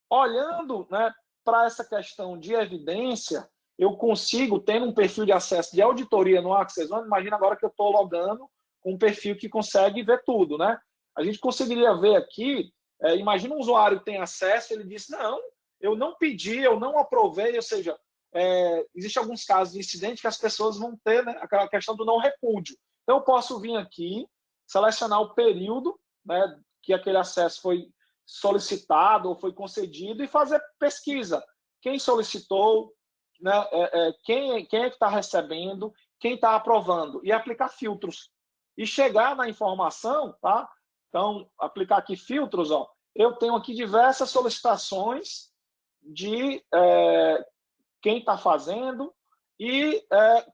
Olhando, né, para essa questão de evidência, eu consigo, tendo um perfil de acesso de auditoria no Access One, imagina agora que eu estou logando com um perfil que consegue ver tudo, né? A gente conseguiria ver aqui, imagina um usuário que tem acesso, ele diz, não, eu não pedi, eu não aprovei, ou seja, existem alguns casos de incidente que as pessoas vão ter, né, aquela questão do não repúdio. Então, eu posso vir aqui, selecionar o período, né, que aquele acesso foi solicitado ou foi concedido e fazer pesquisa. Quem solicitou, né, quem é que está recebendo, quem está aprovando, e aplicar filtros. E chegar na informação, tá? Então, aplicar aqui filtros, ó, eu tenho aqui diversas solicitações de quem está fazendo e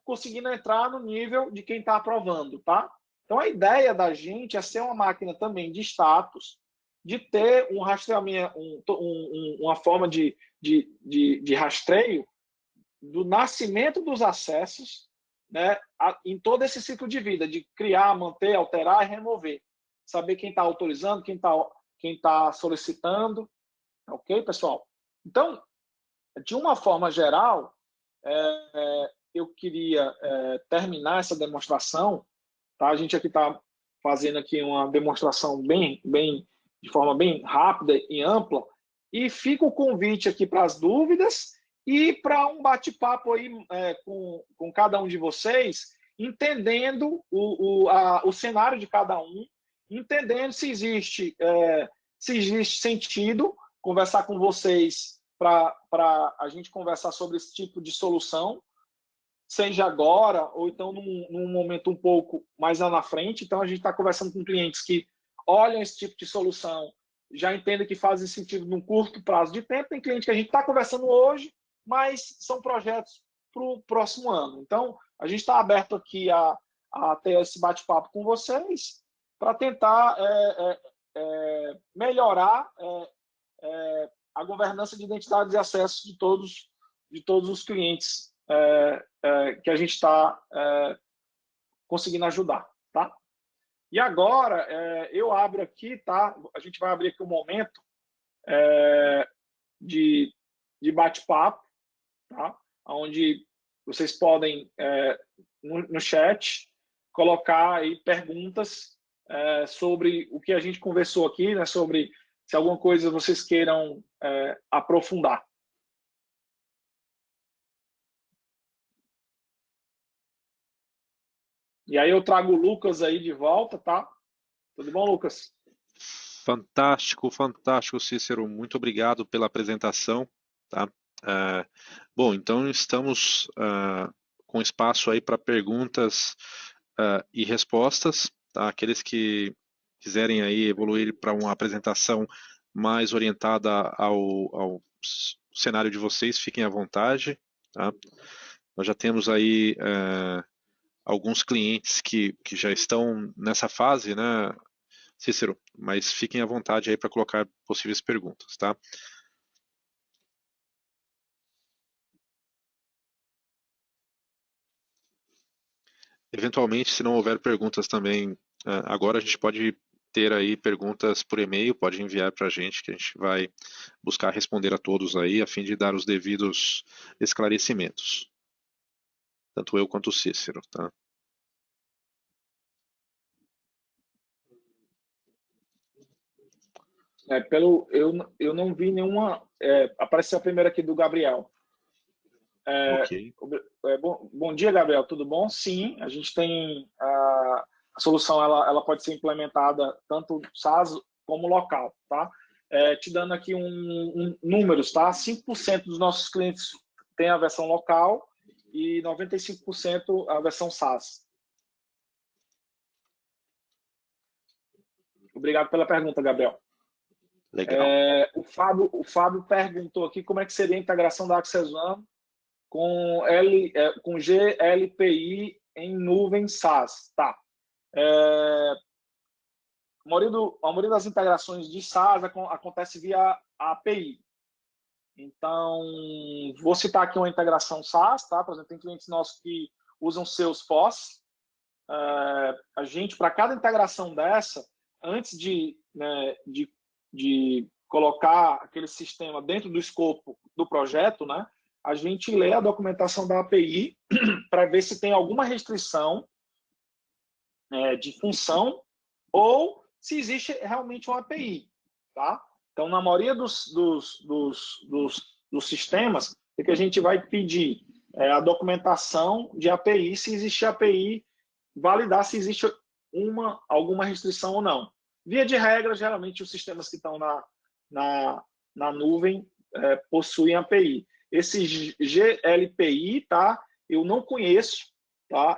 conseguindo entrar no nível de quem está aprovando, tá? Então, a ideia da gente é ser uma máquina também de status, de ter um rastreamento, uma forma de rastreio do nascimento dos acessos, né, em todo esse ciclo de vida, de criar, manter, alterar e remover. Saber quem está autorizando, quem tá solicitando. Ok, pessoal? Então, de uma forma geral, eu queria terminar essa demonstração. Tá? A gente aqui está fazendo aqui uma demonstração de forma bem rápida e ampla. E fica o convite aqui para as dúvidas e para um bate-papo aí com cada um de vocês, entendendo o cenário de cada um, entendendo se existe sentido conversar com vocês para a gente conversar sobre esse tipo de solução, seja agora ou então num momento um pouco mais lá na frente. Então, a gente está conversando com clientes que olham esse tipo de solução, já entendem que fazem sentido num curto prazo de tempo. Tem cliente que a gente está conversando hoje, mas são projetos para o próximo ano. Então, a gente está aberto aqui a ter esse bate-papo com vocês para tentar melhorar a governança de identidade e acesso de todos os clientes que a gente está conseguindo ajudar, tá? E agora eu abro aqui, tá? A gente vai abrir aqui um momento de bate-papo, tá? Onde vocês podem no chat colocar aí perguntas sobre o que a gente conversou aqui, né? Sobre se alguma coisa vocês queiram aprofundar. E aí eu trago o Lucas aí de volta, tá? Tudo bom, Lucas? Fantástico, fantástico, Cícero. Muito obrigado pela apresentação, tá? Bom, então estamos com espaço aí para perguntas e respostas, tá? Aqueles que quiserem aí evoluir para uma apresentação mais orientada ao cenário de vocês, fiquem à vontade, tá? Nós já temos aí alguns clientes que já estão nessa fase, né, Cícero? Mas fiquem à vontade aí para colocar possíveis perguntas, tá? Eventualmente, se não houver perguntas também, agora a gente pode ter aí perguntas por e-mail, pode enviar para a gente, que a gente vai buscar responder a todos aí, a fim de dar os devidos esclarecimentos. Tanto eu quanto o Cícero, tá? Eu não vi nenhuma. Apareceu a primeira aqui do Gabriel. Ok. Bom dia, Gabriel. Tudo bom? Sim, a gente tem a solução. Ela pode ser implementada tanto SaaS como local, tá? Te dando aqui números, tá? 5% dos nossos clientes têm a versão local e 95% a versão SaaS. Obrigado pela pergunta, Gabriel. Legal. O Fábio perguntou aqui como é que seria a integração da Access One com GLPI em nuvem SaaS. Tá. A maioria das integrações de SaaS acontece via API. Então, vou citar aqui uma integração SaaS, tá? Por exemplo, tem clientes nossos que usam Salesforce. A gente, para cada integração dessa, antes de colocar aquele sistema dentro do escopo do projeto, né, a gente lê a documentação da API para ver se tem alguma restrição de função ou se existe realmente uma API. Tá? Então, na maioria dos sistemas, é que a gente vai pedir a documentação de API, se existe API, validar se existe alguma restrição ou não. Via de regra, geralmente os sistemas que estão na nuvem possuem API. Esse GLPI, tá? Eu não conheço, tá?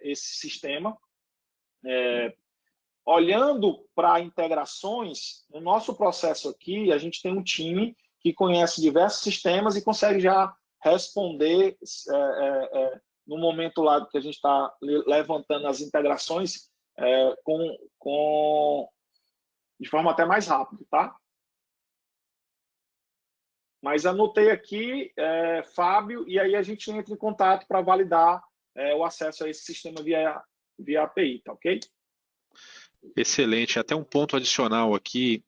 Esse sistema. Olhando para integrações, no nosso processo aqui, a gente tem um time que conhece diversos sistemas e consegue já responder no momento lá que a gente está levantando as integrações de forma até mais rápida, tá? Mas anotei aqui, Fábio, e aí a gente entra em contato para validar o acesso a esse sistema via API, tá ok? Excelente. Até um ponto adicional aqui,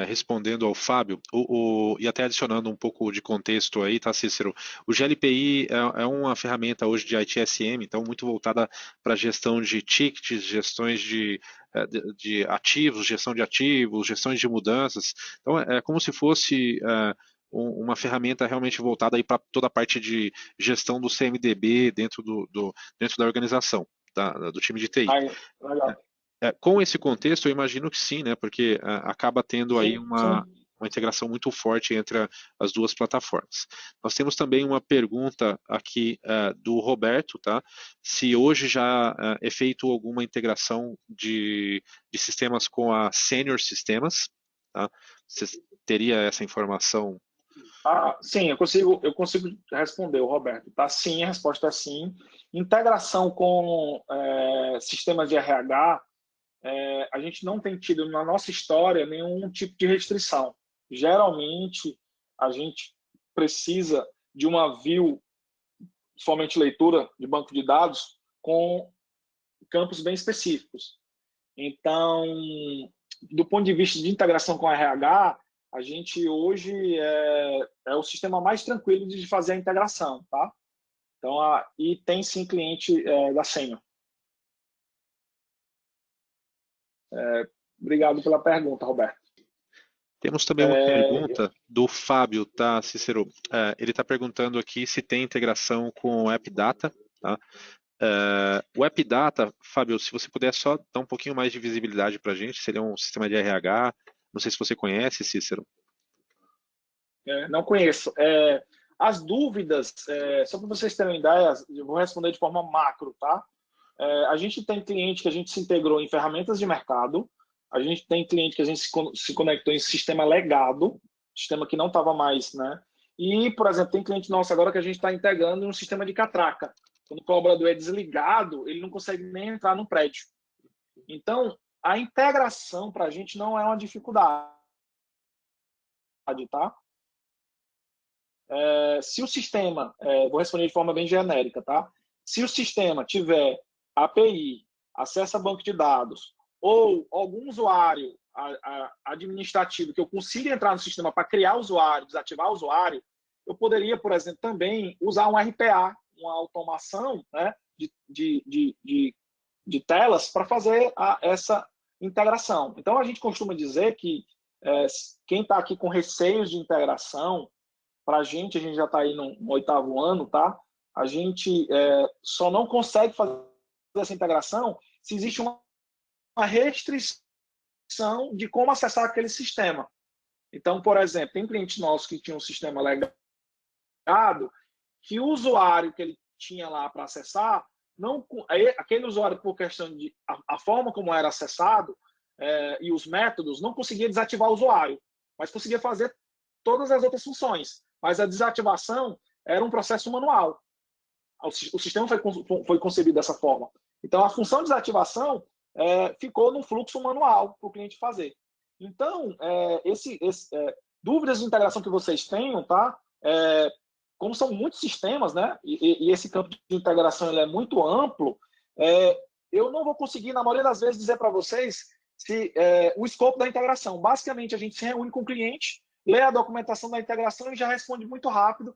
respondendo ao Fábio, e até adicionando um pouco de contexto aí, tá, Cícero? O GLPI é uma ferramenta hoje de ITSM, então muito voltada para gestão de tickets, gestões de ativos, gestão de ativos, gestões de mudanças. Então é como se fosse uma ferramenta realmente voltada aí para toda a parte de gestão do CMDB dentro da organização, do time de TI. Legal. Com esse contexto, eu imagino que sim, né? Porque acaba tendo aí Sim. uma integração muito forte entre as duas plataformas. Nós temos também uma pergunta aqui do Roberto, tá? Se hoje já é feito alguma integração de sistemas com a Senior Sistemas, tá? Você teria essa informação? Sim, eu consigo responder, Roberto. Tá? Sim, a resposta é sim. Integração com sistemas de RH, a gente não tem tido na nossa história nenhum tipo de restrição. Geralmente, a gente precisa de uma view, somente leitura de banco de dados, com campos bem específicos. Então, do ponto de vista de integração com RH, a gente hoje é o sistema mais tranquilo de fazer a integração, tá? Então, e tem sim cliente da Senior. Obrigado pela pergunta, Roberto. Temos também uma pergunta do Fábio, tá, Cícero? Ele está perguntando aqui se tem integração com o AppData, tá? O AppData, Fábio, se você puder só dar um pouquinho mais de visibilidade para a gente, seria um sistema de RH, não sei se você conhece, Cícero. Não conheço. As dúvidas, só para vocês terem ideia, eu vou responder de forma macro, tá? A gente tem cliente que a gente se integrou em ferramentas de mercado, a gente tem cliente que a gente se conectou em sistema legado, sistema que não estava mais, né? E, por exemplo, tem cliente nosso agora que a gente está integrando em um sistema de catraca. Quando o colaborador é desligado, ele não consegue nem entrar no prédio. Então, a integração para a gente não é uma dificuldade, tá? Se o sistema, vou responder de forma bem genérica, tá? Se o sistema tiver API, acesso a banco de dados, ou algum usuário administrativo que eu consiga entrar no sistema para criar usuário, desativar usuário, eu poderia, por exemplo, também usar um RPA, uma automação, né, de telas para fazer essa integração. Então, a gente costuma dizer que quem está aqui com receios de integração, para a gente já está aí no 8º ano, tá? A gente só não consegue fazer essa integração se existe uma restrição de como acessar aquele sistema. Então, por exemplo, tem cliente nosso que tinha um sistema legado, que o usuário que ele tinha lá para acessar, aquele usuário, por questão de a forma como era acessado e os métodos, não conseguia desativar o usuário, mas conseguia fazer todas as outras funções. Mas a desativação era um processo manual. O sistema foi concebido dessa forma. Então, a função de desativação ficou no fluxo manual para o cliente fazer. Então, dúvidas de integração que vocês tenham, tá? Como são muitos sistemas, né? E esse campo de integração ele é muito amplo, eu não vou conseguir, na maioria das vezes, dizer para vocês o escopo da integração. Basicamente, a gente se reúne com o cliente, lê a documentação da integração e já responde muito rápido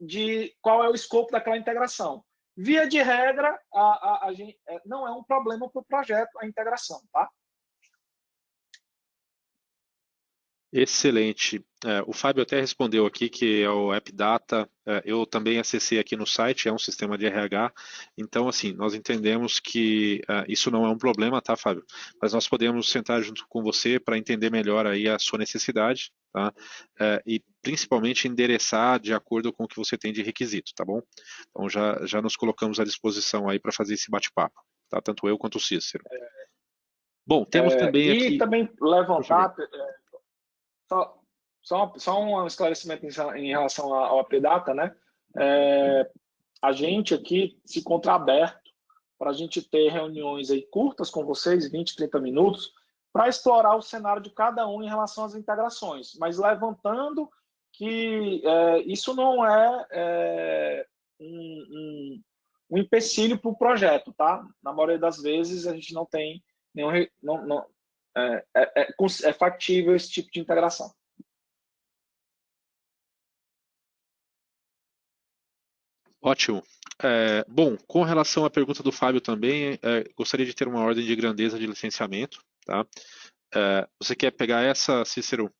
de qual é o escopo daquela integração. Via de regra, a gente, não é um problema para o projeto a integração, tá? Excelente. O Fábio até respondeu aqui que é o AppData, eu também acessei aqui no site, é um sistema de RH, então assim, nós entendemos que isso não é um problema, tá, Fábio? Mas nós podemos sentar junto com você para entender melhor aí a sua necessidade, tá? E principalmente endereçar de acordo com o que você tem de requisito, tá bom? Então já nos colocamos à disposição aí para fazer esse bate-papo, tá? Tanto eu quanto o Cícero. Bom, temos também aqui... E também levantar... Só um esclarecimento em relação ao AppData, né? A gente aqui se encontra aberto para a gente ter reuniões aí curtas com vocês, 20, 30 minutos, para explorar o cenário de cada um em relação às integrações, mas levantando que isso não é um empecilho para o projeto, tá? Na maioria das vezes a gente não tem nenhum... É factível esse tipo de integração. Ótimo. Bom, com relação à pergunta do Fábio também, gostaria de ter uma ordem de grandeza de licenciamento, tá? Você quer pegar essa, Cícero?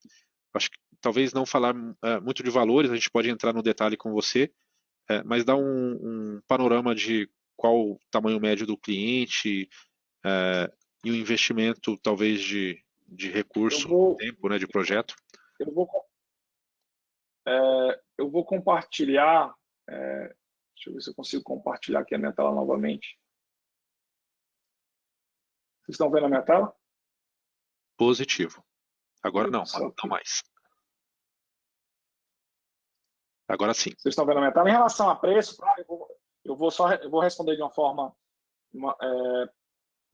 Acho que talvez não falar muito de valores, a gente pode entrar no detalhe com você, mas dar um panorama de qual o tamanho médio do cliente e o investimento talvez de recurso, tempo, né, de projeto. Eu vou compartilhar, deixa eu ver se eu consigo compartilhar aqui a minha tela novamente. Vocês estão vendo a minha tela? Positivo. Agora não mais. Agora sim. Vocês estão vendo a minha tela? Em relação a preço, eu vou responder de uma forma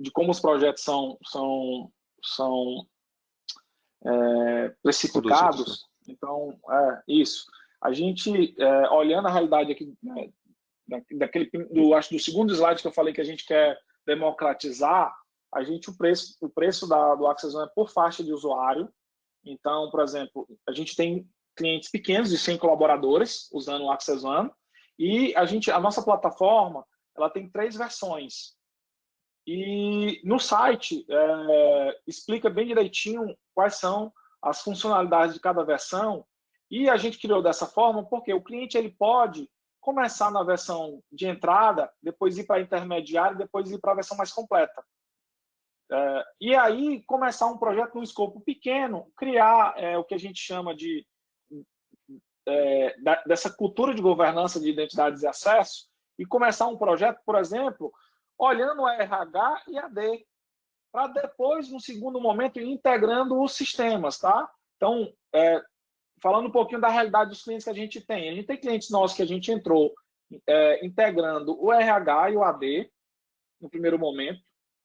de como os projetos são precificados. Então, isso. A gente, olhando a realidade aqui, né, acho do segundo slide que eu falei que a gente quer democratizar, o preço do Access One é por faixa de usuário. Então, por exemplo, a gente tem clientes pequenos de 100 colaboradores usando o Access One e a nossa plataforma ela tem 3 versões. E no site explica bem direitinho quais são as funcionalidades de cada versão, e a gente criou dessa forma porque o cliente ele pode começar na versão de entrada, depois ir para a intermediária, depois ir para a versão mais completa. E aí começar um projeto num escopo pequeno, criar o que a gente chama dessa cultura de governança de identidades e acesso, e começar um projeto, por exemplo, olhando o RH e AD, para depois, no segundo momento, ir integrando os sistemas, tá? Então, falando um pouquinho da realidade dos clientes que a gente tem clientes nossos que a gente entrou integrando o RH e o AD no primeiro momento,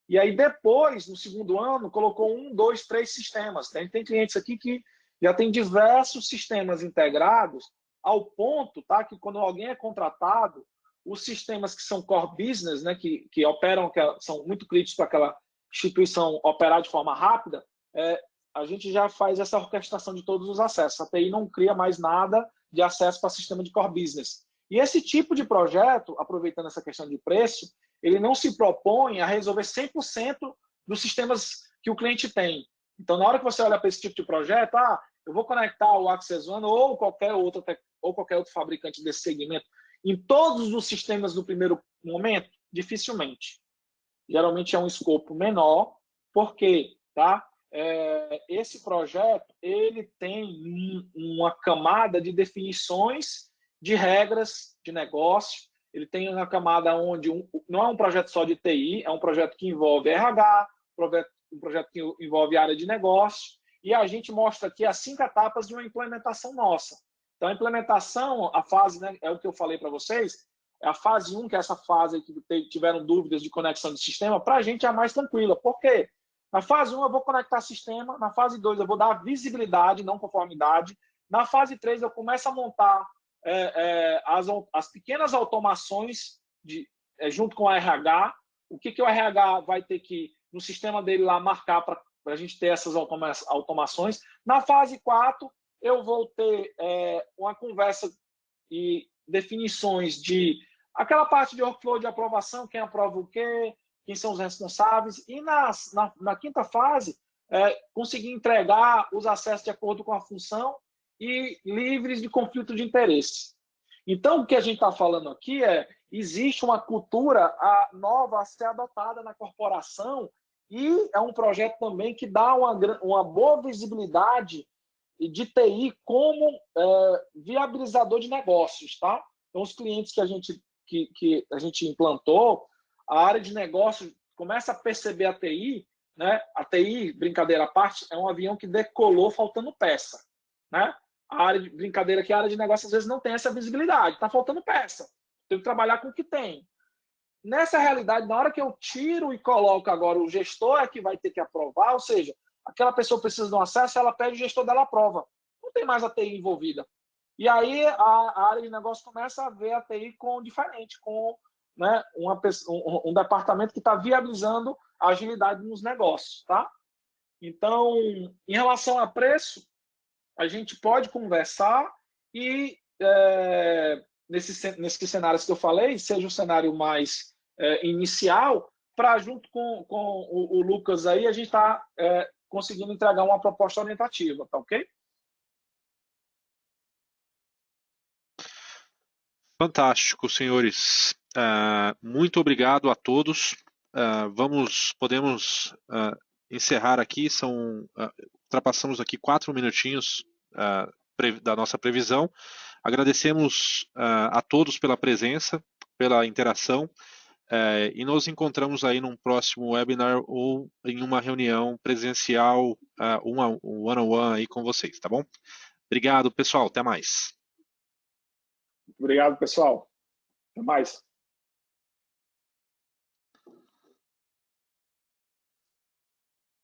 e aí depois, no segundo ano, colocou 1, 2, 3 sistemas. Tem clientes aqui que já tem diversos sistemas integrados, ao ponto, tá, que quando alguém é contratado, os sistemas que são core business, né, que operam, que são muito críticos para aquela instituição operar de forma rápida, a gente já faz essa orquestração de todos os acessos. A TI não cria mais nada de acesso para sistema de core business. E esse tipo de projeto, aproveitando essa questão de preço, ele não se propõe a resolver 100% dos sistemas que o cliente tem. Então, na hora que você olha para esse tipo de projeto, eu vou conectar o Access One ou qualquer outro fabricante desse segmento em todos os sistemas no primeiro momento, dificilmente. Geralmente é um escopo menor, porque esse projeto ele tem uma camada de definições de regras de negócio, ele tem uma camada onde não é um projeto só de TI, é um projeto que envolve RH, um projeto que envolve área de negócio, e a gente mostra aqui as 5 etapas de uma implementação nossa. Então, a implementação, a fase, né, é o que eu falei para vocês, a fase 1, que é essa fase que tiveram dúvidas de conexão de sistema, para a gente é a mais tranquila. Por quê? Na fase 1 eu vou conectar sistema, na fase 2 eu vou dar visibilidade, não conformidade, na fase 3 eu começo a montar as pequenas automações junto com o RH, o que o RH vai ter que, no sistema dele lá, marcar para a gente ter essas automações. Na fase 4, eu vou ter uma conversa e definições de aquela parte de workflow de aprovação, quem aprova o quê, quem são os responsáveis, e na quinta fase, conseguir entregar os acessos de acordo com a função e livres de conflito de interesse. Então, o que a gente está falando aqui existe uma cultura nova a ser adotada na corporação e é um projeto também que dá uma boa visibilidade de TI como viabilizador de negócios, tá? Então, os clientes que a gente implantou, a área de negócio começa a perceber a TI, né? A TI, brincadeira à parte, é um avião que decolou faltando peça, né? A área de brincadeira que a área de negócio às vezes não tem essa visibilidade, está faltando peça, tem que trabalhar com o que tem. Nessa realidade, na hora que eu tiro e coloco agora, o gestor é que vai ter que aprovar, ou seja, aquela pessoa precisa de um acesso, ela pede, o gestor dela aprova. Não tem mais a TI envolvida. E aí a área de negócio começa a ver a TI diferente, com, né, um departamento que está viabilizando a agilidade nos negócios, tá? Então, em relação a preço, a gente pode conversar e nesses cenários que eu falei, seja o cenário mais inicial, para junto com o Lucas aí, a gente está conseguindo entregar uma proposta orientativa, tá ok? Fantástico, senhores. Muito obrigado a todos. Podemos encerrar aqui. Ultrapassamos aqui 4 minutinhos da nossa previsão. Agradecemos a todos pela presença, pela interação, e nos encontramos aí num próximo webinar ou em uma reunião presencial, one-on-one aí com vocês, tá bom? Obrigado, pessoal. Até mais. Obrigado, pessoal. Até mais.